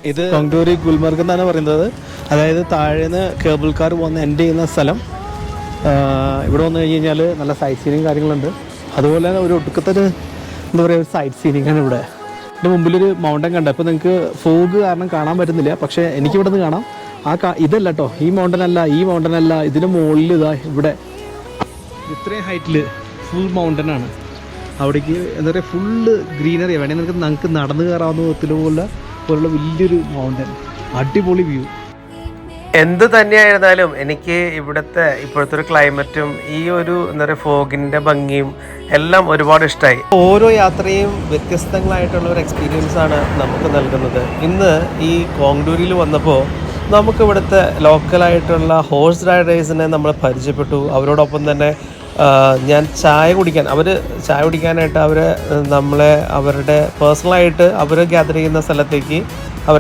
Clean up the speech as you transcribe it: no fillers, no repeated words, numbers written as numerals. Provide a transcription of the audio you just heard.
ഇത് കോങ്ടൂരി ഗുൽമർഗ് എന്നാണ് പറയുന്നത്. അതായത് താഴേന്ന് കേബിൾ കാർ വന്ന് എൻഡ് ചെയ്യുന്ന സ്ഥലം. ഇവിടെ വന്നു കഴിഞ്ഞ് കഴിഞ്ഞാൽ നല്ല സൈറ്റ് സീനിങ് കാര്യങ്ങളുണ്ട്. അതുപോലെ തന്നെ ഒരു ഒടുക്കത്തൊരു എന്താ പറയുക, ഒരു സൈറ്റ് സീനിങ് ആണ് ഇവിടെ. എൻ്റെ മുമ്പിലൊരു മൗണ്ടൻ കണ്ട. ഇപ്പോൾ നിങ്ങൾക്ക് ഫോഗ് കാരണം കാണാൻ പറ്റുന്നില്ല, പക്ഷേ എനിക്കിവിടെ നിന്ന് കാണാം. ഇതല്ല കേട്ടോ, ഈ മൗണ്ടൻ അല്ല, ഇതിന് മുകളിൽ ഇതാ ഇവിടെ ഇത്രയും ഹൈറ്റിൽ ഫുൾ മൗണ്ടനാണ്. അവിടേക്ക് എന്താ പറയുക, ഫുള്ള് ഗ്രീനറി. വേണമെങ്കിൽ നമുക്ക് നടന്നു കയറാവുന്ന വിധത്തിലുള്ള വലിയൊരു മൗണ്ടൻ, അടിപൊളി വ്യൂ. എന്ത് തന്നെയായിരുന്നാലും എനിക്ക് ഇപ്പോഴത്തെ ഒരു ക്ലൈമറ്റും ഈ ഒരു എന്താ പറയുക ഫോഗിൻ്റെ ഭംഗിയും എല്ലാം ഒരുപാട് ഇഷ്ടമായി. ഓരോ യാത്രയും വ്യത്യസ്തങ്ങളായിട്ടുള്ള ഒരു എക്സ്പീരിയൻസ് ആണ് നമുക്ക് നൽകുന്നത്. ഇന്ന് ഈ കോങ്ടൂരിൽ വന്നപ്പോൾ നമുക്ക് ഇവിടുത്തെ ലോക്കലായിട്ടുള്ള ഹോഴ്സ് റൈഡേഴ്സിനെ നമ്മൾ പരിചയപ്പെട്ടു. അവരോടൊപ്പം തന്നെ ഞാൻ ചായ കുടിക്കാനായിട്ട് അവരുടെ പേഴ്സണലായിട്ട് അവർ ഗ്യാദർ ചെയ്യുന്ന സ്ഥലത്തേക്ക്